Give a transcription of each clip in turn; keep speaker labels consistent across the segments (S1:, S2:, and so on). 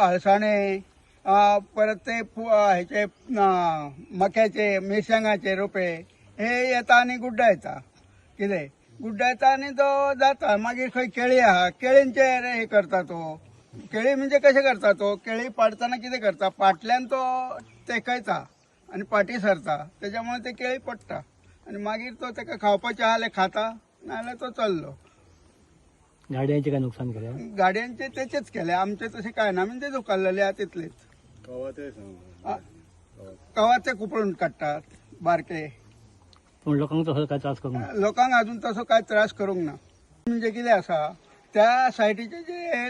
S1: अळसाणे परत ते ह्याचे मक्याचे मिरसांगाचे रोपे हे येता आणि गुड्डायता कितें गुड्डायता आणि तो जाता मागीर खंय केळी आहा केळींचे हे करता तो केळी म्हणजे कशें करता तो केळी पाडतना कितें करता पाटल्यान तो तेकयता आणि पाटी सरता त्याच्यामुळे ते केळी पडटा आणि मागीर तो ताका खावपाचें आहा खाता नाजाल्यार तो चल्लो.
S2: गाडयांचे काय नुकसान केलं?
S1: गाडयांचे तेचेच केले आमचे तसे काय ना म्हणजे दुखारलेले आहा तितलेच. कवाचे कुपळून काडटात बारके.
S2: पण लोकांक तसो काय त्रास करूंक ना?
S1: लोकांक अजून तसो काय त्रास करूंक ना. म्हणजे कितें आसा त्या सायटीचे जे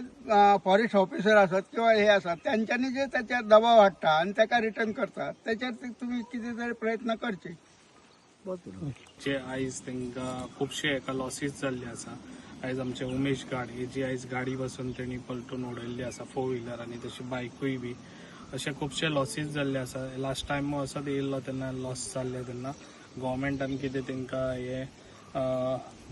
S1: फॉरेस्ट ऑफिसर असतात किंवा हे असतात त्यांच्यानी जे त्याच्यावर दबाव हाडटा आणि ताका रिटर्न करतात त्याच्यार तुम्ही कितें तरी प्रयत्न करचे.
S3: जे आयज तांकां खुबशे एका लॉसीस जाल्ले आसा. आयज आमचे उमेश गाड ही जी आयज गाडी बसून तेणी पलटून उडयल्ली आसा 4 व्हिलर आनी तशी बायकूय बी अशे खुबशे लॉसीस जाल्ले आसा. लास्ट टायम असोच येयल्लो तेन्ना लॉस जाल्ले तेन्ना गव्हर्मेंटान कितें तांकां हे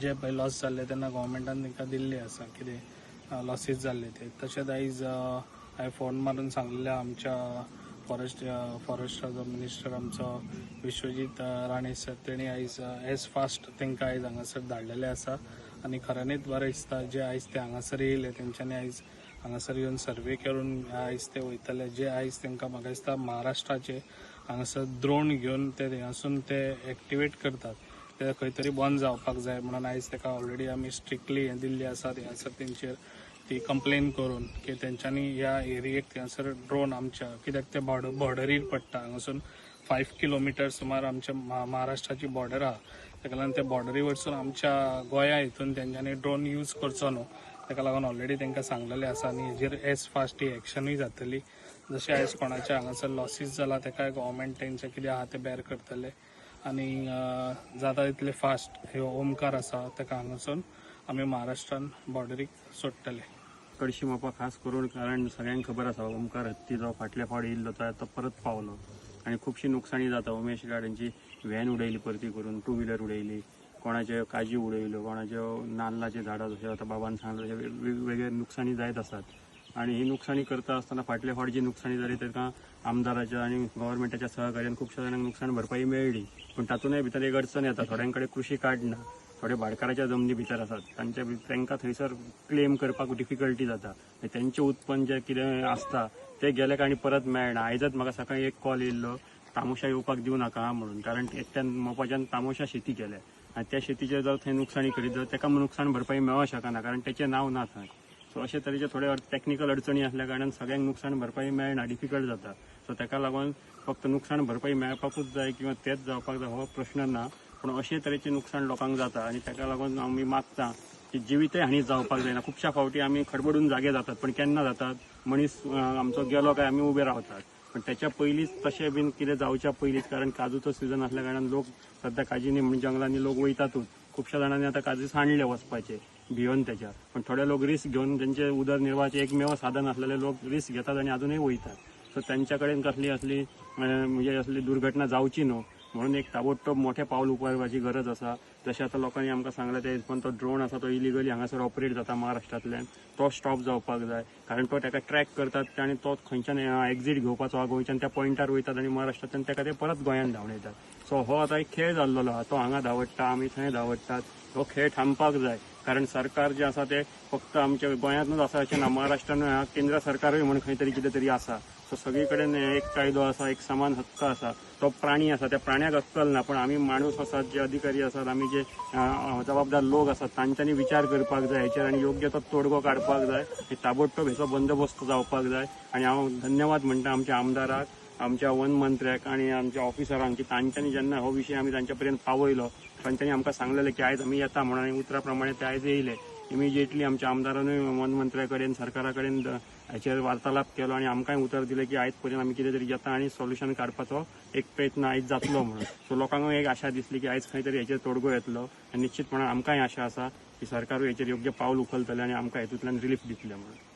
S3: जे पळय लॉस जाल्ले तेन्ना गव्हर्मेंटान तांकां दिल्ले आसा कितें लॉसीस जाल्ले ते. तशेंच आयज हांवें फोन मारून सांगलेले आमच्या फॉरेस्टाचो मिनिस्टर आमचो विश्वजीत राणे सर तेणी आयज एज फास्ट तांकां आयज हांगासर धाडलेले आसा आनी खऱ्यांनीच बरें दिसता जे आयज ते हांगासर येयले तेंच्यांनी आयज हांगासर येवन सर्वे करून आयज ते वयतले. जे आयज तांकां म्हाका दिसता महाराष्ट्राचे हांगासर ड्रोन घेवन ते थिंगासून ते एक्टिवेट करतात ते खंय तरी बंद जावपाक जाय म्हणून आयज ताका ऑलरेडी आमी स्ट्रिक्टली हें दिल्ली आसा थिंगासर तेंचेर ती कंप्लेन करून की तेंच्यांनी ह्या एरियेक थिंगासर ड्रोन आमच्या कित्याक ते बॉर्डरीर पडटा हांगासून 5 किलोमिटर सुमार आमच्या महाराष्ट्राची बॉर्डर आहा ताका लागून ते बॉर्डरी वयरसून आमच्या गोंया हितून तेंच्यांनी ड्रोन यूज करचो न्हू ताका लागून ऑलरेडी तांकां सांगलेलें आसा आनी हेजेर एज फास्ट ही एक्शनूय जातली. जशें आयज कोणाच्या हांगासर लॉसीस जाला ताका गव्हर्मेंट तेंचे कितें आहा ते बेर करतले आनी जाता तितले फास्ट ह्यो ओमकार आसा ताका हांगासून आमी महाराष्ट्रान बॉर्डरीक सोडटले.
S4: कडशी मोपा खास करून कारण सगळ्यांक खबर आसा ओमकार हत्ती जो फाटल्या फावट येयल्लो तो परत पावलो आनी खुबशी नुकसाणी जाता. उमेश गाड्यांची व्हॅन उडयली परती करून 2 व्हिलर उडयली कोणाचे काजी उडयल्यो कोणाचे नाल्लाचे झाडां जशें आतां बाबान सांगलें तशें वेगवेगळे नुकसाणी जायत आसात आनी ही नुकसाणी करता आसतना फाटल्या फावट जी नुकसाणी जाली ताका आमदाराच्या आनी गव्हर्मेंटाच्या सहकार्यान खुबश्या जाणांक नुकसाण भरपाई मेळ्ळी. पण तातूंतय भितर एक अडचण येता थोड्यां कडेन कृशी कार्ड ना थोडे भाडकाराच्या जमनी भितर आसात तांकां थंयसर क्लेम करपाक डिफिकल्टी जाता. तेंचें उत्पन्न जें कितें आसता ते गेले आनी परत मेळना. आयजच म्हाका सकाळीं एक कॉल येयल्लो तामोशा येवपाक दिवं नाका म्हणून कारण एकट्यान मोपाच्यान तामोशा शेती केल्या आनी त्या शेतीचेर जर थंय नुकसाणी करीत जाल्यार ताका नुकसाण भरपाई मेळोंक शकना कारण तेचें नांव ना थंय. सो अशे तरेचे थोडे टॅक्निकल अडचणी असल्या कारणान सगळ्यांक नुकसाण भरपाई मेळना डिफिकल्ट जाता. सो ताका लागून फक्त नुकसाण भरपाई मेळपाकूच जाय किंवा तेच जावपाक जाय हो प्रश्न ना पण अशे तरेचे नुकसाण लोकांक जाता आनी ताका लागून आमी मागता की जिवीतय हानी जावपाक जायना. खुबश्या फावटी आमी खडबडून जागे जातात पण केन्ना जातात मनीस आमचो गेलो काय आमी उबे रावतात पण त्याच्या पयलींच तशें बीन कितें जावच्या पयलींच कारण काजूचो सिजन असल्या कारणान लोक सध्या काजींनी म्हणजे जंगलांनी लोक वयतातूच. खुबश्या जाणांनी आतां काजी सांडले वचपाचे भिवन त्याच्या पण थोडे लोक रिस्क घेवन त्यांचे उदरनिर्वाहाचे एकमेव साधन असलेले लोक रिस्क घेतात आणि अजूनही वयतात. सो त्यांच्या कडेन कसली असली दुर्घटना जावची न्हू म्हणून एक ताबडतोब मोठे पावल उखलपाची गरज आसा. जशें आतां लोकांनी आमकां सांगलें ते पण तो ड्रोन आसा तो इलिगली हांगासर ऑपरेट जाता महाराष्ट्रांतल्यान तो स्टॉप जावपाक जाय कारण तो ताका ट्रॅक करतात आनी तो खंयच्यान एक्झीट घेवपाचो हा गोंयच्यान त्या पॉयंटार वयतात आनी महाराष्ट्रांतल्यान ताका ते परत गोंयांत धांवडायतात. सो हो आतां एक खेळ जाल्लो आहा तो हांगा धांवडटा आमी थंय धांवडटात. हो खेळ थांबपाक जाय कारण सरकार जे आसा ते फक्त आमच्या गोंयांतूच आसा अशें ना महाराष्ट्रान केंद्र सरकारूय म्हणून खंय तरी कितें तरी आसा. सो सगळे कडेन एक कायदो आसा एक समान हक्क आसा. तो प्राणी आसा त्या प्राण्याक अक्कल ना पण आमी माणूस आसात जे अधिकारी आसात आमी जे जबाबदार लोक आसात तांच्यांनी विचार करपाक जाय हेचेर आनी योग्य तो तोडगो काडपाक जाय. ताबडतोब हेचो बंदोबस्त जावपाक जाय आनी हांव धन्यवाद म्हणटा आमच्या आमदाराक आमच्या वन मंत्र्याक आनी आमच्या ऑफिसरांक की तांच्यांनी जेन्ना हो विशय आमी तांच्या पर्यंत पावयलो पण त्यांनी आमकां सांगलेलें की आयज आमी येता म्हणून आनी उतरा प्रमाणे ते आयज येयले. इमिजिएटली आमच्या आमदारानूय वन मंत्र्या कडेन सरकारा कडेन हेचेर वार्तालाप केलो आनी आमकांय उतर दिलें की आयज पर्यंत आमी कितें तरी येता आनी सोल्युशन काडपाचो एक प्रयत्न आयज जातलो म्हणून. सो लोकांक एक आशा दिसली की आयज खंय तरी हेचेर तोडगो येतलो आनी निश्चितपणान आमकांय आशा आसा की सरकारूय हेचेर योग्य पावल उखलतलें आनी आमकां हेतूंतल्यान रिलीफ दितलें म्हणून.